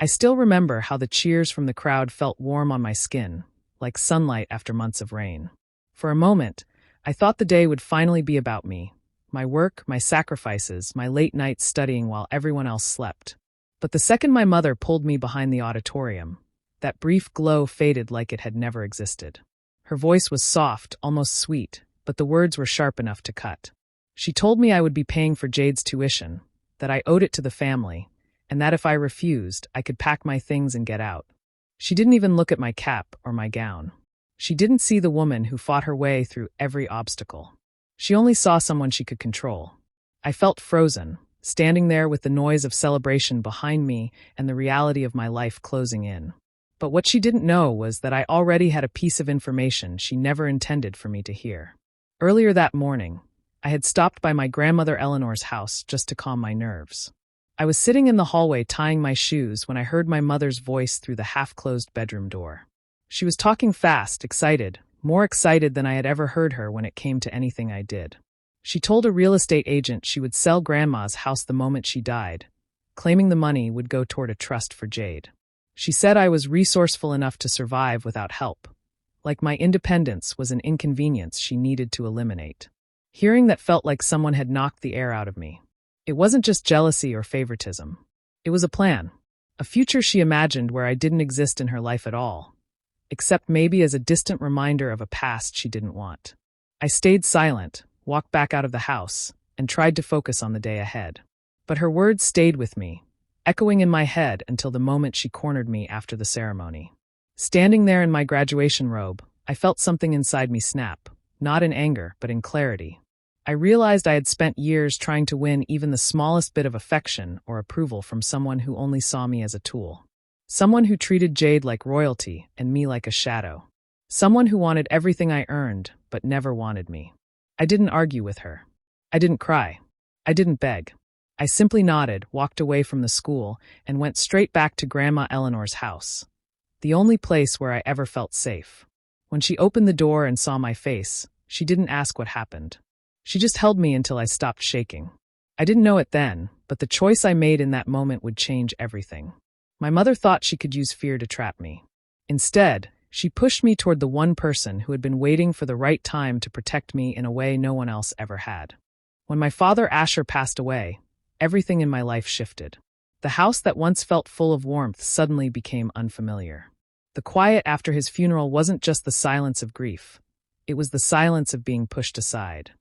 I still remember how the cheers from the crowd felt warm on my skin, like sunlight after months of rain. For a moment, I thought the day would finally be about me, my work, my sacrifices, my late nights studying while everyone else slept. But the second my mother pulled me behind the auditorium, that brief glow faded like it had never existed. Her voice was soft, almost sweet, but the words were sharp enough to cut. She told me I would be paying for Jade's tuition, that I owed it to the family, and that if I refused, I could pack my things and get out. She didn't even look at my cap or my gown. She didn't see the woman who fought her way through every obstacle. She only saw someone she could control. I felt frozen, standing there with the noise of celebration behind me and the reality of my life closing in. But what she didn't know was that I already had a piece of information she never intended for me to hear. Earlier that morning, I had stopped by my grandmother Eleanor's house just to calm my nerves. I was sitting in the hallway tying my shoes when I heard my mother's voice through the half-closed bedroom door. She was talking fast, excited, more excited than I had ever heard her when it came to anything I did. She told a real estate agent she would sell Grandma's house the moment she died, claiming the money would go toward a trust for Jade. She said I was resourceful enough to survive without help, like my independence was an inconvenience she needed to eliminate. Hearing that felt like someone had knocked the air out of me. It wasn't just jealousy or favoritism. It was a plan, a future she imagined where I didn't exist in her life at all, except maybe as a distant reminder of a past she didn't want. I stayed silent, walked back out of the house, and tried to focus on the day ahead. But her words stayed with me, echoing in my head until the moment she cornered me after the ceremony. Standing there in my graduation robe, I felt something inside me snap, not in anger, but in clarity. I realized I had spent years trying to win even the smallest bit of affection or approval from someone who only saw me as a tool. Someone who treated Jade like royalty and me like a shadow. Someone who wanted everything I earned, but never wanted me. I didn't argue with her. I didn't cry. I didn't beg. I simply nodded, walked away from the school, and went straight back to Grandma Eleanor's house. The only place where I ever felt safe. When she opened the door and saw my face, she didn't ask what happened. She just held me until I stopped shaking. I didn't know it then, but the choice I made in that moment would change everything. My mother thought she could use fear to trap me. Instead, she pushed me toward the one person who had been waiting for the right time to protect me in a way no one else ever had. When my father Asher passed away, everything in my life shifted. The house that once felt full of warmth suddenly became unfamiliar. The quiet after his funeral wasn't just the silence of grief. It was the silence of being pushed aside.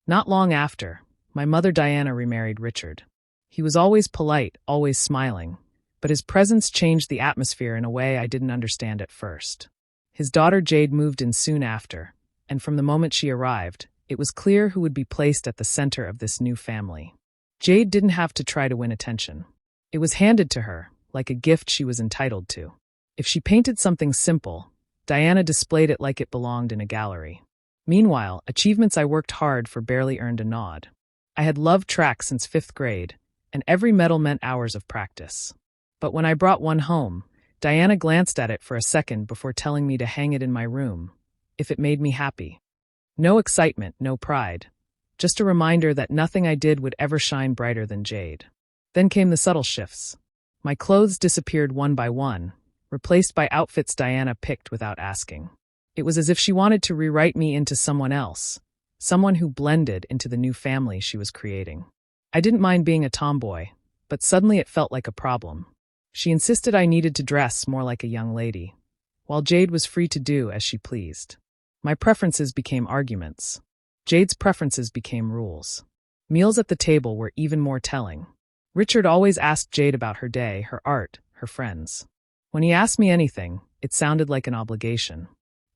Not long after, my mother Diana remarried Richard. He was always polite, always smiling, but his presence changed the atmosphere in a way I didn't understand at first. His daughter Jade moved in soon after, and from the moment she arrived, it was clear who would be placed at the center of this new family. Jade didn't have to try to win attention. It was handed to her, like a gift she was entitled to. If she painted something simple, Diana displayed it like it belonged in a gallery. Meanwhile, achievements I worked hard for barely earned a nod. I had loved track since 5th grade, and every medal meant hours of practice. But when I brought one home, Diana glanced at it for a second before telling me to hang it in my room, if it made me happy. No excitement, no pride. Just a reminder that nothing I did would ever shine brighter than Jade. Then came the subtle shifts. My clothes disappeared one by one, replaced by outfits Diana picked without asking. It was as if she wanted to rewrite me into someone else, someone who blended into the new family she was creating. I didn't mind being a tomboy, but suddenly it felt like a problem. She insisted I needed to dress more like a young lady, while Jade was free to do as she pleased. My preferences became arguments. Jade's preferences became rules. Meals at the table were even more telling. Richard always asked Jade about her day, her art, her friends. When he asked me anything, it sounded like an obligation.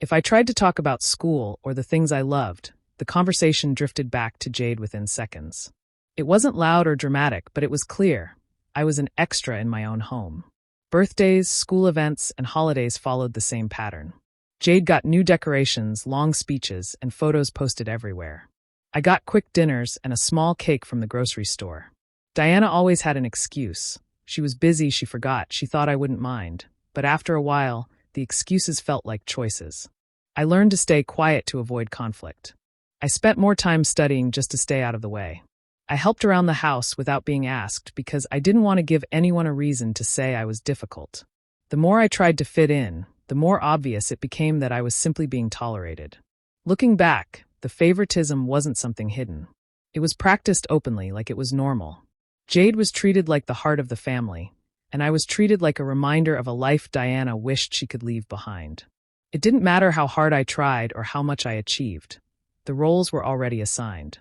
If I tried to talk about school or the things I loved, the conversation drifted back to Jade within seconds. It wasn't loud or dramatic, but it was clear. I was an extra in my own home. Birthdays, school events, and holidays followed the same pattern. Jade got new decorations, long speeches, and photos posted everywhere. I got quick dinners and a small cake from the grocery store. Diana always had an excuse. She was busy, she forgot, she thought I wouldn't mind. But after a while, the excuses felt like choices. I learned to stay quiet to avoid conflict. I spent more time studying just to stay out of the way. I helped around the house without being asked because I didn't want to give anyone a reason to say I was difficult. The more I tried to fit in, the more obvious it became that I was simply being tolerated. Looking back, the favoritism wasn't something hidden. It was practiced openly, like it was normal. Jade was treated like the heart of the family, and I was treated like a reminder of a life Diana wished she could leave behind. It didn't matter how hard I tried or how much I achieved. The roles were already assigned.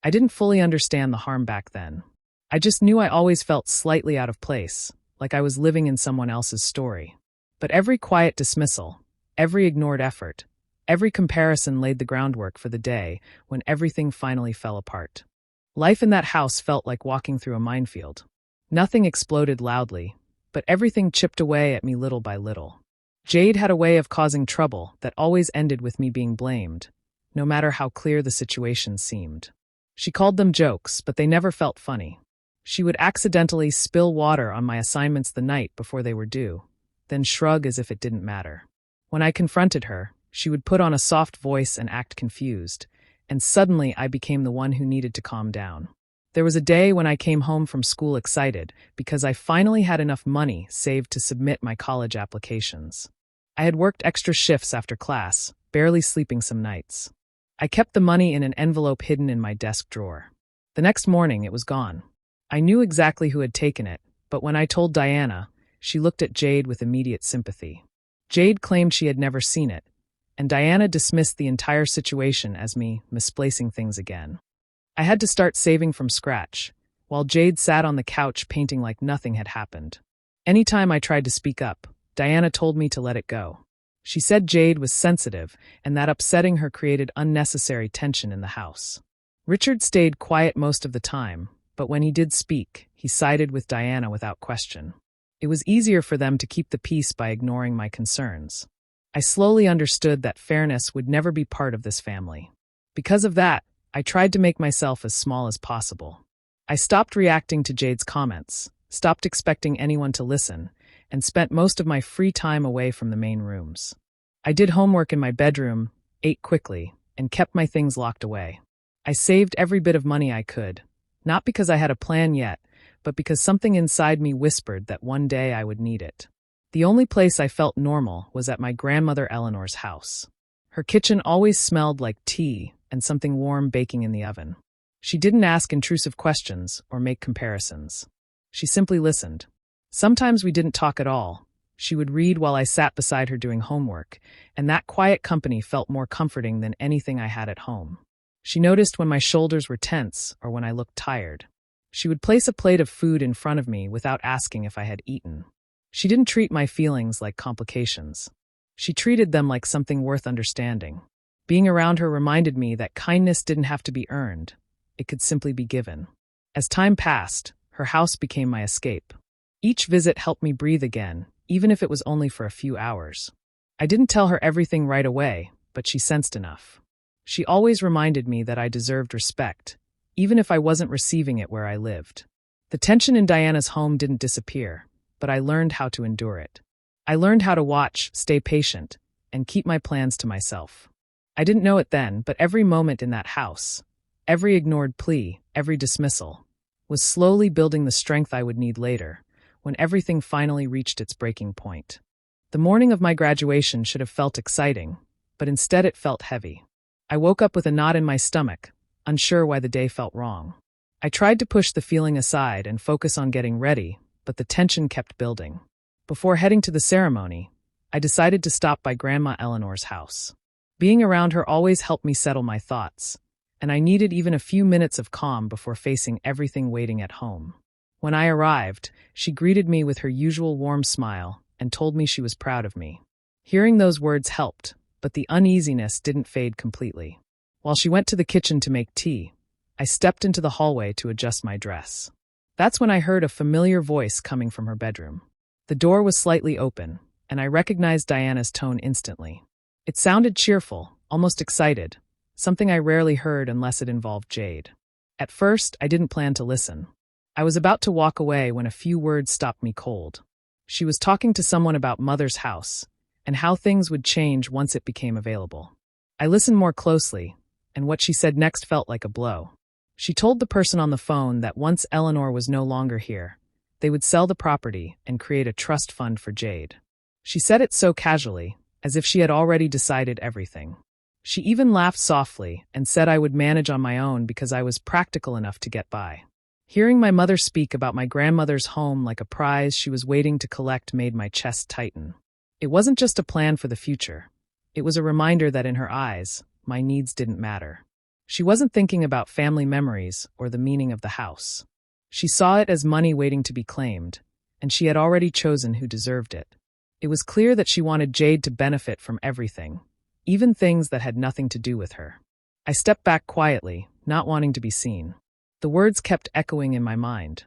I didn't fully understand the harm back then. I just knew I always felt slightly out of place, like I was living in someone else's story. But every quiet dismissal, every ignored effort, every comparison laid the groundwork for the day when everything finally fell apart. Life in that house felt like walking through a minefield. Nothing exploded loudly, but everything chipped away at me little by little. Jade had a way of causing trouble that always ended with me being blamed, no matter how clear the situation seemed. She called them jokes, but they never felt funny. She would accidentally spill water on my assignments the night before they were due, then shrug as if it didn't matter. When I confronted her, she would put on a soft voice and act confused, and suddenly I became the one who needed to calm down. There was a day when I came home from school excited because I finally had enough money saved to submit my college applications. I had worked extra shifts after class, barely sleeping some nights. I kept the money in an envelope hidden in my desk drawer. The next morning, it was gone. I knew exactly who had taken it, but when I told Diana, she looked at Jade with immediate sympathy. Jade claimed she had never seen it, and Diana dismissed the entire situation as me misplacing things again. I had to start saving from scratch, while Jade sat on the couch painting like nothing had happened. Anytime I tried to speak up, Diana told me to let it go. She said Jade was sensitive and that upsetting her created unnecessary tension in the house. Richard stayed quiet most of the time, but when he did speak, he sided with Diana without question. It was easier for them to keep the peace by ignoring my concerns. I slowly understood that fairness would never be part of this family. Because of that, I tried to make myself as small as possible. I stopped reacting to Jade's comments, stopped expecting anyone to listen, and spent most of my free time away from the main rooms. I did homework in my bedroom, ate quickly, and kept my things locked away. I saved every bit of money I could, not because I had a plan yet, but because something inside me whispered that one day I would need it. The only place I felt normal was at my grandmother Eleanor's house. Her kitchen always smelled like tea and something warm baking in the oven. She didn't ask intrusive questions or make comparisons. She simply listened. Sometimes we didn't talk at all. She would read while I sat beside her doing homework, and that quiet company felt more comforting than anything I had at home. She noticed when my shoulders were tense or when I looked tired. She would place a plate of food in front of me without asking if I had eaten. She didn't treat my feelings like complications. She treated them like something worth understanding. Being around her reminded me that kindness didn't have to be earned. It could simply be given. As time passed, her house became my escape. Each visit helped me breathe again, even if it was only for a few hours. I didn't tell her everything right away, but she sensed enough. She always reminded me that I deserved respect, even if I wasn't receiving it where I lived. The tension in Diana's home didn't disappear, but I learned how to endure it. I learned how to watch, stay patient, and keep my plans to myself. I didn't know it then, but every moment in that house, every ignored plea, every dismissal, was slowly building the strength I would need later, when everything finally reached its breaking point. The morning of my graduation should have felt exciting, but instead it felt heavy. I woke up with a knot in my stomach, unsure why the day felt wrong. I tried to push the feeling aside and focus on getting ready, but the tension kept building. Before heading to the ceremony, I decided to stop by Grandma Eleanor's house. Being around her always helped me settle my thoughts, and I needed even a few minutes of calm before facing everything waiting at home. When I arrived, she greeted me with her usual warm smile and told me she was proud of me. Hearing those words helped, but the uneasiness didn't fade completely. While she went to the kitchen to make tea, I stepped into the hallway to adjust my dress. That's when I heard a familiar voice coming from her bedroom. The door was slightly open, and I recognized Diana's tone instantly. It sounded cheerful, almost excited, something I rarely heard unless it involved Jade. At first, I didn't plan to listen. I was about to walk away when a few words stopped me cold. She was talking to someone about Mother's house and how things would change once it became available. I listened more closely, and what she said next felt like a blow. She told the person on the phone that once Eleanor was no longer here, they would sell the property and create a trust fund for Jade. She said it so casually, as if she had already decided everything. She even laughed softly and said I would manage on my own because I was practical enough to get by. Hearing my mother speak about my grandmother's home like a prize she was waiting to collect made my chest tighten. It wasn't just a plan for the future. It was a reminder that in her eyes, my needs didn't matter. She wasn't thinking about family memories or the meaning of the house. She saw it as money waiting to be claimed, and she had already chosen who deserved it. It was clear that she wanted Jade to benefit from everything, even things that had nothing to do with her. I stepped back quietly, not wanting to be seen. The words kept echoing in my mind.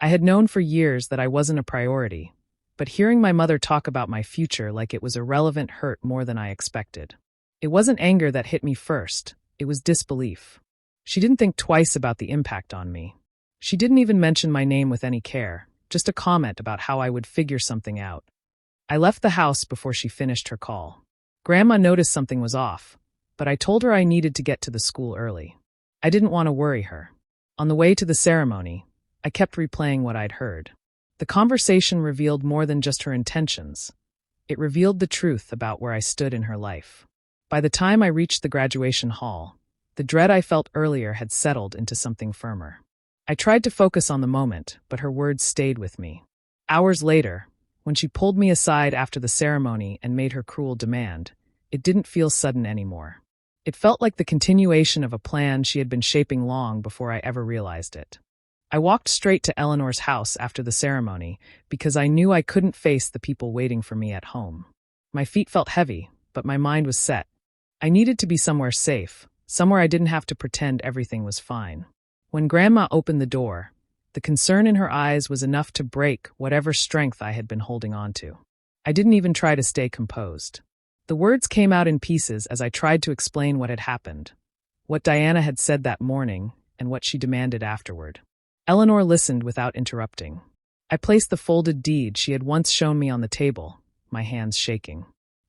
I had known for years that I wasn't a priority, but hearing my mother talk about my future like it was irrelevant hurt more than I expected. It wasn't anger that hit me first, it was disbelief. She didn't think twice about the impact on me. She didn't even mention my name with any care, just a comment about how I would figure something out. I left the house before she finished her call. Grandma noticed something was off, but I told her I needed to get to the school early. I didn't want to worry her. On the way to the ceremony, I kept replaying what I'd heard. The conversation revealed more than just her intentions. It revealed the truth about where I stood in her life. By the time I reached the graduation hall, the dread I felt earlier had settled into something firmer. I tried to focus on the moment, but her words stayed with me. Hours later, when she pulled me aside after the ceremony and made her cruel demand, it didn't feel sudden anymore. It felt like the continuation of a plan she had been shaping long before I ever realized it. I walked straight to Eleanor's house after the ceremony because I knew I couldn't face the people waiting for me at home. My feet felt heavy, but my mind was set. I needed to be somewhere safe, somewhere I didn't have to pretend everything was fine. When Grandma opened the door, the concern in her eyes was enough to break whatever strength I had been holding on to. I didn't even try to stay composed. The words came out in pieces as I tried to explain what had happened, what Diana had said that morning, and what she demanded afterward. Eleanor listened without interrupting. I placed the folded deed she had once shown me on the table, my hands shaking.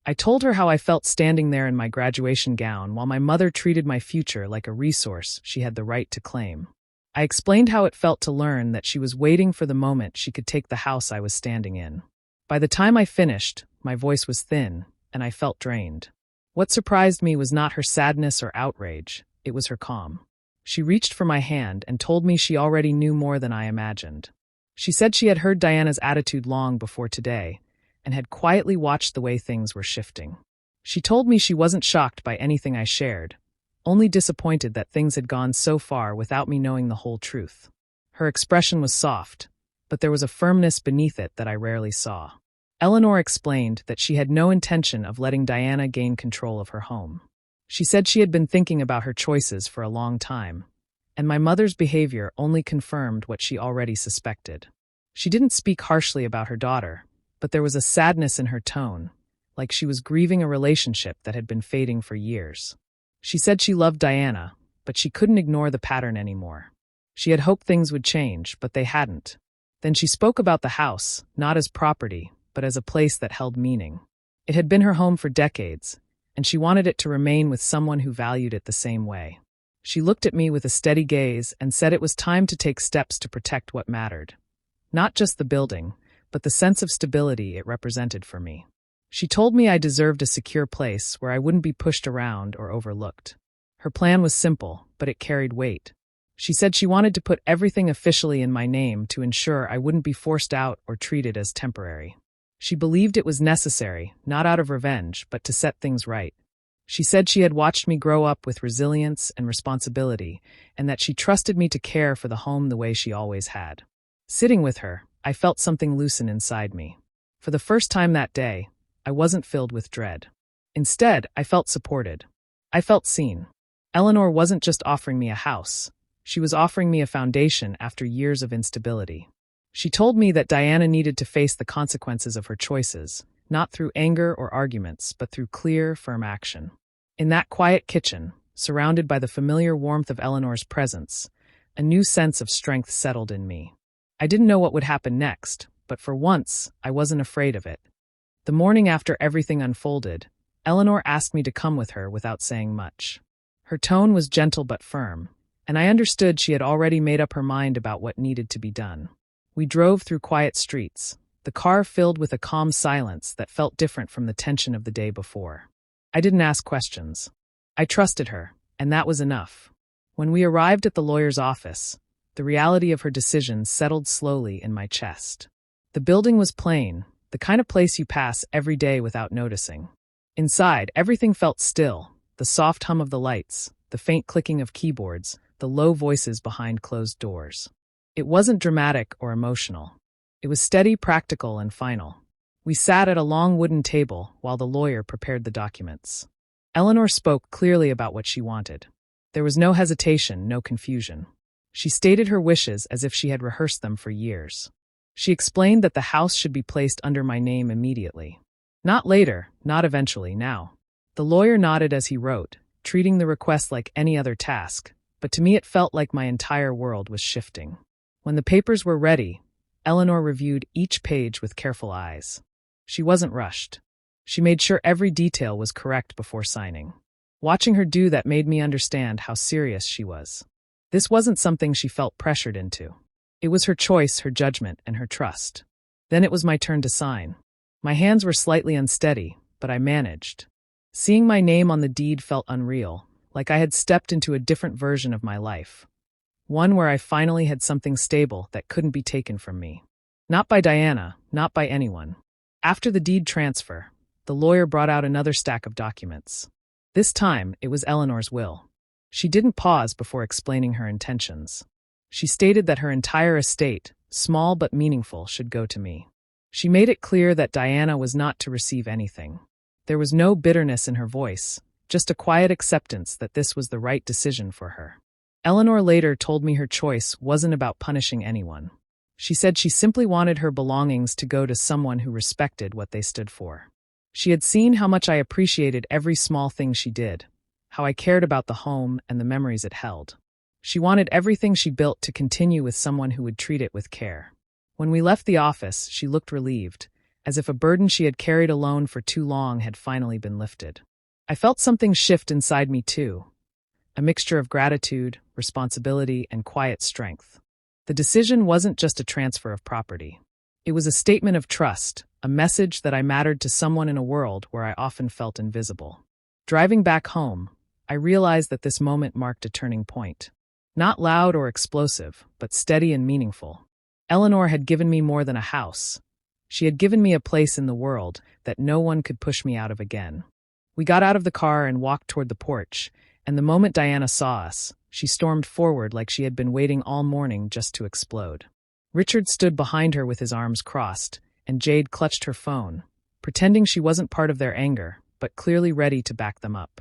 I told her how I felt standing there in my graduation gown while my mother treated my future like a resource she had the right to claim. I explained how it felt to learn that she was waiting for the moment she could take the house I was standing in. By the time I finished, my voice was thin, and I felt drained. What surprised me was not her sadness or outrage, it was her calm. She reached for my hand and told me she already knew more than I imagined. She said she had heard Diana's attitude long before today, and had quietly watched the way things were shifting. She told me she wasn't shocked by anything I shared, only disappointed that things had gone so far without me knowing the whole truth. Her expression was soft, but there was a firmness beneath it that I rarely saw. Eleanor explained that she had no intention of letting Diana gain control of her home. She said she had been thinking about her choices for a long time, and my mother's behavior only confirmed what she already suspected. She didn't speak harshly about her daughter, but there was a sadness in her tone, like she was grieving a relationship that had been fading for years. She said she loved Diana, but she couldn't ignore the pattern anymore. She had hoped things would change, but they hadn't. Then she spoke about the house, not as property, but as a place that held meaning. It had been her home for decades, and she wanted it to remain with someone who valued it the same way. She looked at me with a steady gaze and said it was time to take steps to protect what mattered. Not just the building, but the sense of stability it represented for me. She told me I deserved a secure place where I wouldn't be pushed around or overlooked. Her plan was simple, but it carried weight. She said she wanted to put everything officially in my name to ensure I wouldn't be forced out or treated as temporary. She believed it was necessary, not out of revenge, but to set things right. She said she had watched me grow up with resilience and responsibility, and that she trusted me to care for the home the way she always had. Sitting with her, I felt something loosen inside me. For the first time that day, I wasn't filled with dread. Instead, I felt supported. I felt seen. Eleanor wasn't just offering me a house. She was offering me a foundation after years of instability. She told me that Diana needed to face the consequences of her choices, not through anger or arguments, but through clear, firm action. In that quiet kitchen, surrounded by the familiar warmth of Eleanor's presence, a new sense of strength settled in me. I didn't know what would happen next, but for once, I wasn't afraid of it. The morning after everything unfolded, Eleanor asked me to come with her without saying much. Her tone was gentle but firm, and I understood she had already made up her mind about what needed to be done. We drove through quiet streets, the car filled with a calm silence that felt different from the tension of the day before. I didn't ask questions. I trusted her, and that was enough. When we arrived at the lawyer's office, the reality of her decision settled slowly in my chest. The building was plain, the kind of place you pass every day without noticing. Inside, everything felt still, the soft hum of the lights, the faint clicking of keyboards, the low voices behind closed doors. It wasn't dramatic or emotional. It was steady, practical, and final. We sat at a long wooden table while the lawyer prepared the documents. Eleanor spoke clearly about what she wanted. There was no hesitation, no confusion. She stated her wishes as if she had rehearsed them for years. She explained that the house should be placed under my name immediately. Not later, not eventually, now. The lawyer nodded as he wrote, treating the request like any other task, but to me it felt like my entire world was shifting. When the papers were ready, Eleanor reviewed each page with careful eyes. She wasn't rushed. She made sure every detail was correct before signing. Watching her do that made me understand how serious she was. This wasn't something she felt pressured into. It was her choice, her judgment, and her trust. Then it was my turn to sign. My hands were slightly unsteady, but I managed. Seeing my name on the deed felt unreal, like I had stepped into a different version of my life. One where I finally had something stable that couldn't be taken from me. Not by Diana, not by anyone. After the deed transfer, the lawyer brought out another stack of documents. This time, it was Eleanor's will. She didn't pause before explaining her intentions. She stated that her entire estate, small but meaningful, should go to me. She made it clear that Diana was not to receive anything. There was no bitterness in her voice, just a quiet acceptance that this was the right decision for her. Eleanor later told me her choice wasn't about punishing anyone. She said she simply wanted her belongings to go to someone who respected what they stood for. She had seen how much I appreciated every small thing she did, how I cared about the home and the memories it held. She wanted everything she built to continue with someone who would treat it with care. When we left the office, she looked relieved, as if a burden she had carried alone for too long had finally been lifted. I felt something shift inside me too, a mixture of gratitude, responsibility, and quiet strength. The decision wasn't just a transfer of property. It was a statement of trust, a message that I mattered to someone in a world where I often felt invisible. Driving back home, I realized that this moment marked a turning point. Not loud or explosive, but steady and meaningful. Eleanor had given me more than a house. She had given me a place in the world that no one could push me out of again. We got out of the car and walked toward the porch, and the moment Diana saw us, she stormed forward like she had been waiting all morning just to explode. Richard stood behind her with his arms crossed, and Jade clutched her phone, pretending she wasn't part of their anger, but clearly ready to back them up.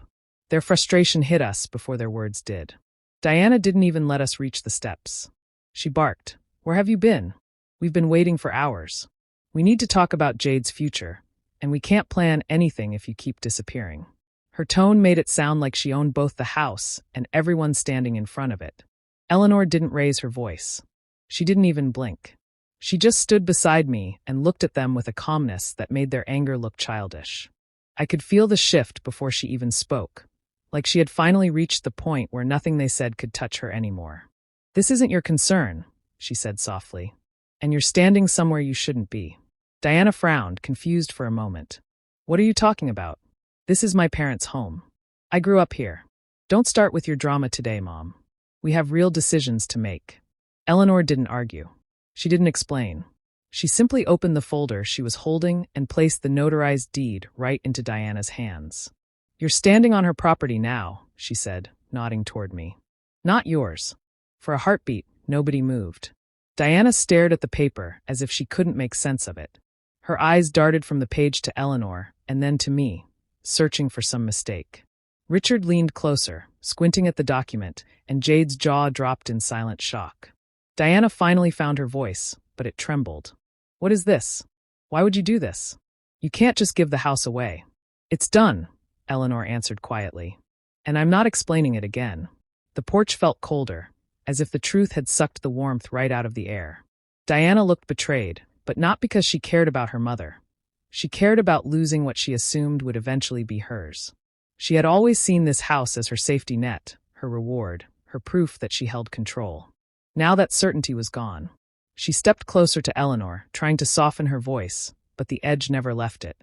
Their frustration hit us before their words did. Diana didn't even let us reach the steps. She barked, "Where have you been? We've been waiting for hours. We need to talk about Jade's future, and we can't plan anything if you keep disappearing." Her tone made it sound like she owned both the house and everyone standing in front of it. Eleanor didn't raise her voice. She didn't even blink. She just stood beside me and looked at them with a calmness that made their anger look childish. I could feel the shift before she even spoke, like she had finally reached the point where nothing they said could touch her anymore. "This isn't your concern," she said softly, "and you're standing somewhere you shouldn't be." Diana frowned, confused for a moment. "What are you talking about? This is my parents' home. I grew up here. Don't start with your drama today, Mom. We have real decisions to make." Eleanor didn't argue. She didn't explain. She simply opened the folder she was holding and placed the notarized deed right into Diana's hands. "You're standing on her property now," she said, nodding toward me. "Not yours." For a heartbeat, nobody moved. Diana stared at the paper as if she couldn't make sense of it. Her eyes darted from the page to Eleanor and then to me, searching for some mistake. Richard leaned closer, squinting at the document, and Jade's jaw dropped in silent shock. Diana finally found her voice, but it trembled. "What is this? Why would you do this? You can't just give the house away." "It's done," Eleanor answered quietly. "And I'm not explaining it again." The porch felt colder, as if the truth had sucked the warmth right out of the air. Diana looked betrayed, but not because she cared about her mother. She cared about losing what she assumed would eventually be hers. She had always seen this house as her safety net, her reward, her proof that she held control. Now that certainty was gone. She stepped closer to Eleanor, trying to soften her voice, but the edge never left it.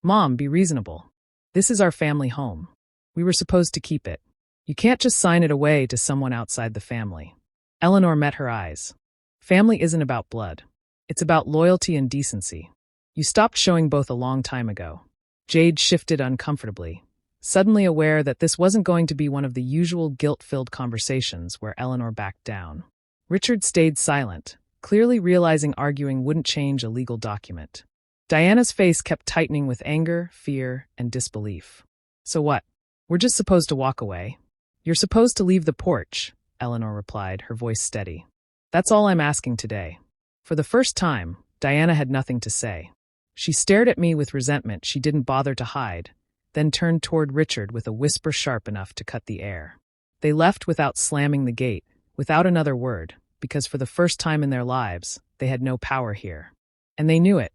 "Mom, be reasonable. This is our family home. We were supposed to keep it. You can't just sign it away to someone outside the family." Eleanor met her eyes. "Family isn't about blood. It's about loyalty and decency. You stopped showing both a long time ago." Jade shifted uncomfortably, suddenly aware that this wasn't going to be one of the usual guilt-filled conversations where Eleanor backed down. Richard stayed silent, clearly realizing arguing wouldn't change a legal document. Diana's face kept tightening with anger, fear, and disbelief. "So what? We're just supposed to walk away?" "You're supposed to leave the porch," Eleanor replied, her voice steady. "That's all I'm asking today." For the first time, Diana had nothing to say. She stared at me with resentment she didn't bother to hide, then turned toward Richard with a whisper sharp enough to cut the air. They left without slamming the gate, without another word, because for the first time in their lives, they had no power here. And they knew it.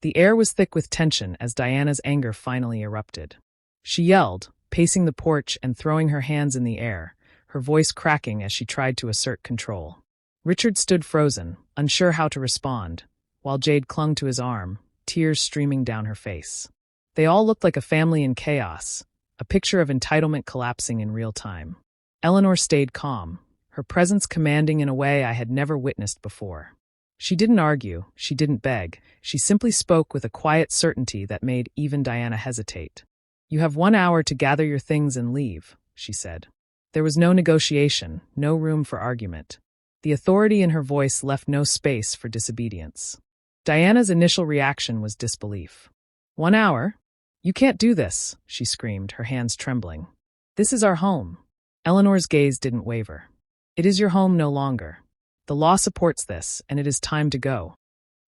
The air was thick with tension as Diana's anger finally erupted. She yelled, pacing the porch and throwing her hands in the air, her voice cracking as she tried to assert control. Richard stood frozen, unsure how to respond, while Jade clung to his arm, tears streaming down her face. They all looked like a family in chaos, a picture of entitlement collapsing in real time. Eleanor stayed calm, her presence commanding in a way I had never witnessed before. She didn't argue, she didn't beg, she simply spoke with a quiet certainty that made even Diana hesitate. "You have 1 hour to gather your things and leave," she said. There was no negotiation, no room for argument. The authority in her voice left no space for disobedience. Diana's initial reaction was disbelief. "1 hour? You can't do this," she screamed, her hands trembling. "This is our home." Eleanor's gaze didn't waver. "It is your home no longer. The law supports this, and it is time to go."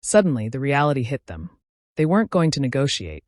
Suddenly, the reality hit them. They weren't going to negotiate.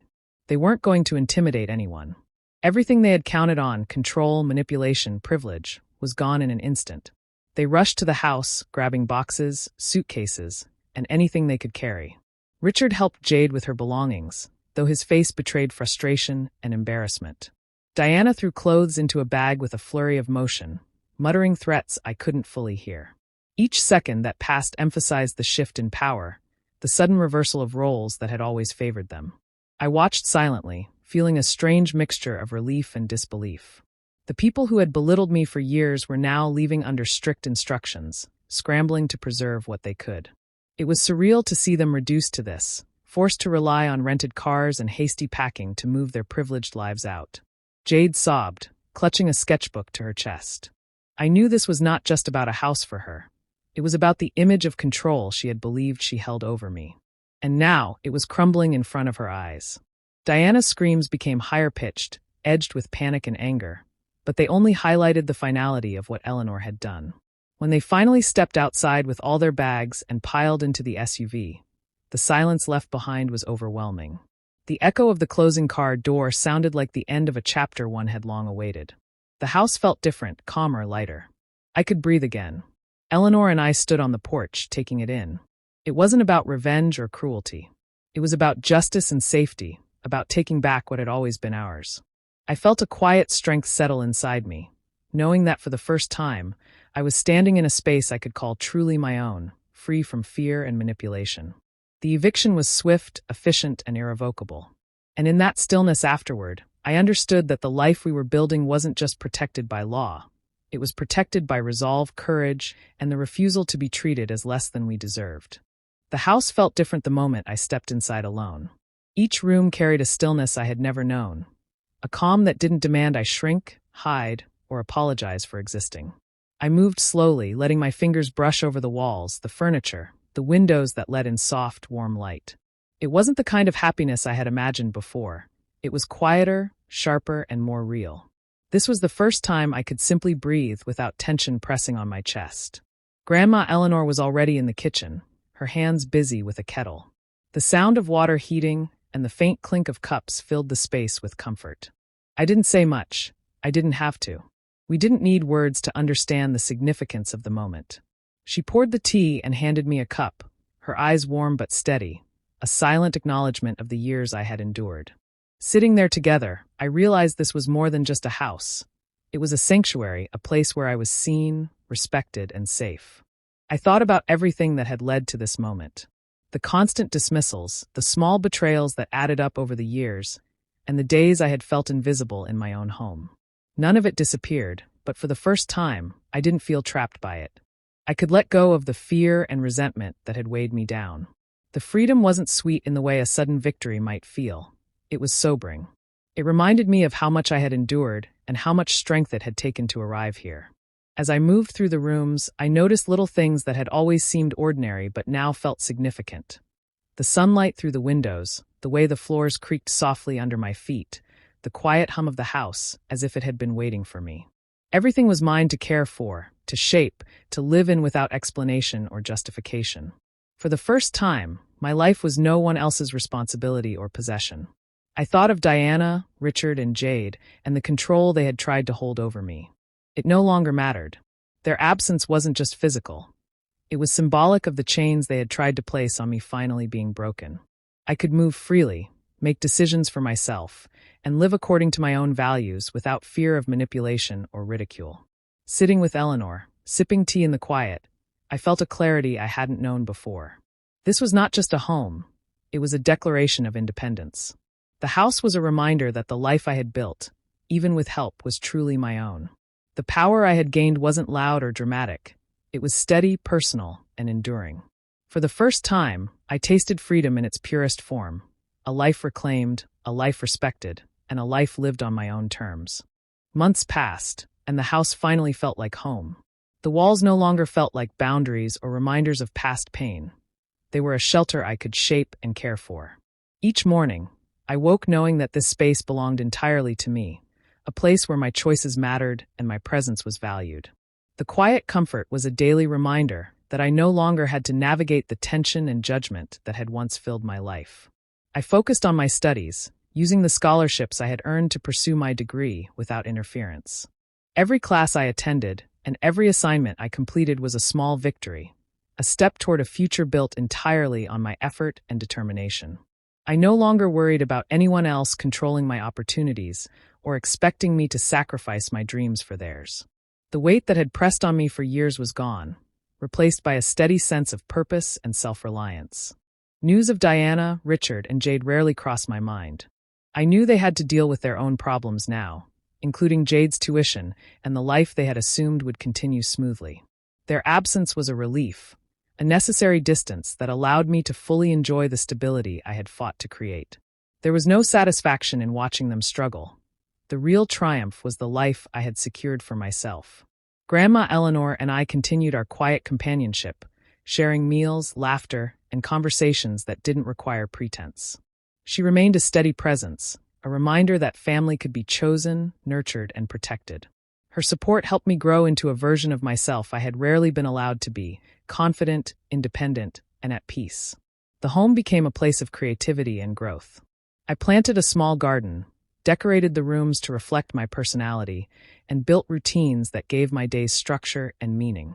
They weren't going to intimidate anyone. Everything they had counted on, control, manipulation, privilege, was gone in an instant. They rushed to the house, grabbing boxes, suitcases, and anything they could carry. Richard helped Jade with her belongings, though his face betrayed frustration and embarrassment. Diana threw clothes into a bag with a flurry of motion, muttering threats I couldn't fully hear. Each second that passed emphasized the shift in power, the sudden reversal of roles that had always favored them. I watched silently, feeling a strange mixture of relief and disbelief. The people who had belittled me for years were now leaving under strict instructions, scrambling to preserve what they could. It was surreal to see them reduced to this, forced to rely on rented cars and hasty packing to move their privileged lives out. Jade sobbed, clutching a sketchbook to her chest. I knew this was not just about a house for her. It was about the image of control she had believed she held over me. And now it was crumbling in front of her eyes. Diana's screams became higher-pitched, edged with panic and anger, but they only highlighted the finality of what Eleanor had done. When they finally stepped outside with all their bags and piled into the SUV, the silence left behind was overwhelming. The echo of the closing car door sounded like the end of a chapter one had long awaited. The house felt different, calmer, lighter. I could breathe again. Eleanor and I stood on the porch, taking it in. It wasn't about revenge or cruelty. It was about justice and safety, about taking back what had always been ours. I felt a quiet strength settle inside me, knowing that for the first time, I was standing in a space I could call truly my own, free from fear and manipulation. The eviction was swift, efficient, and irrevocable. And in that stillness afterward, I understood that the life we were building wasn't just protected by law. It was protected by resolve, courage, and the refusal to be treated as less than we deserved. The house felt different the moment I stepped inside alone. Each room carried a stillness I had never known, a calm that didn't demand I shrink, hide, or apologize for existing. I moved slowly, letting my fingers brush over the walls, the furniture, the windows that let in soft, warm light. It wasn't the kind of happiness I had imagined before. It was quieter, sharper, and more real. This was the first time I could simply breathe without tension pressing on my chest. Grandma Eleanor was already in the kitchen, her hands busy with a kettle. The sound of water heating and the faint clink of cups filled the space with comfort. I didn't say much. I didn't have to. We didn't need words to understand the significance of the moment. She poured the tea and handed me a cup, her eyes warm but steady, a silent acknowledgement of the years I had endured. Sitting there together, I realized this was more than just a house. It was a sanctuary, a place where I was seen, respected, and safe. I thought about everything that had led to this moment. The constant dismissals, the small betrayals that added up over the years, and the days I had felt invisible in my own home. None of it disappeared, but for the first time, I didn't feel trapped by it. I could let go of the fear and resentment that had weighed me down. The freedom wasn't sweet in the way a sudden victory might feel. It was sobering. It reminded me of how much I had endured and how much strength it had taken to arrive here. As I moved through the rooms, I noticed little things that had always seemed ordinary but now felt significant. The sunlight through the windows, the way the floors creaked softly under my feet, the quiet hum of the house, as if it had been waiting for me. Everything was mine to care for, to shape, to live in without explanation or justification. For the first time, my life was no one else's responsibility or possession. I thought of Diana, Richard, and Jade, and the control they had tried to hold over me. It no longer mattered. Their absence wasn't just physical. It was symbolic of the chains they had tried to place on me finally being broken. I could move freely, make decisions for myself, and live according to my own values without fear of manipulation or ridicule. Sitting with Eleanor, sipping tea in the quiet, I felt a clarity I hadn't known before. This was not just a home. It was a declaration of independence. The house was a reminder that the life I had built, even with help, was truly my own. The power I had gained wasn't loud or dramatic. It was steady, personal, and enduring. For the first time, I tasted freedom in its purest form. A life reclaimed, a life respected, and a life lived on my own terms. Months passed, and the house finally felt like home. The walls no longer felt like boundaries or reminders of past pain. They were a shelter I could shape and care for. Each morning, I woke knowing that this space belonged entirely to me, a place where my choices mattered and my presence was valued. The quiet comfort was a daily reminder that I no longer had to navigate the tension and judgment that had once filled my life. I focused on my studies, using the scholarships I had earned to pursue my degree without interference. Every class I attended and every assignment I completed was a small victory, a step toward a future built entirely on my effort and determination. I no longer worried about anyone else controlling my opportunities or expecting me to sacrifice my dreams for theirs. The weight that had pressed on me for years was gone, replaced by a steady sense of purpose and self-reliance. News of Diana, Richard, and Jade rarely crossed my mind. I knew they had to deal with their own problems now, including Jade's tuition and the life they had assumed would continue smoothly. Their absence was a relief, a necessary distance that allowed me to fully enjoy the stability I had fought to create. There was no satisfaction in watching them struggle. The real triumph was the life I had secured for myself. Grandma Eleanor and I continued our quiet companionship, sharing meals, laughter, and conversations that didn't require pretense. She remained a steady presence, a reminder that family could be chosen, nurtured, and protected. Her support helped me grow into a version of myself I had rarely been allowed to be, confident, independent, and at peace. The home became a place of creativity and growth. I planted a small garden, decorated the rooms to reflect my personality, and built routines that gave my days structure and meaning.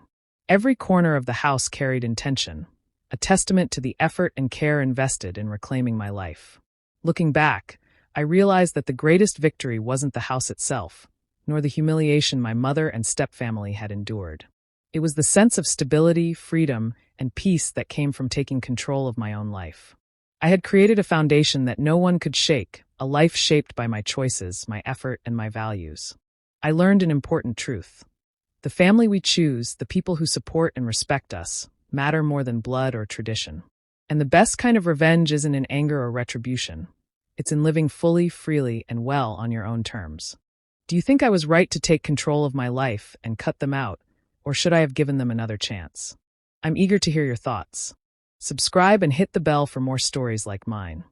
Every corner of the house carried intention, a testament to the effort and care invested in reclaiming my life. Looking back, I realized that the greatest victory wasn't the house itself, nor the humiliation my mother and stepfamily had endured. It was the sense of stability, freedom, and peace that came from taking control of my own life. I had created a foundation that no one could shake, a life shaped by my choices, my effort, and my values. I learned an important truth. The family we choose, the people who support and respect us, matter more than blood or tradition. And the best kind of revenge isn't in anger or retribution. It's in living fully, freely, and well on your own terms. Do you think I was right to take control of my life and cut them out, or should I have given them another chance? I'm eager to hear your thoughts. Subscribe and hit the bell for more stories like mine.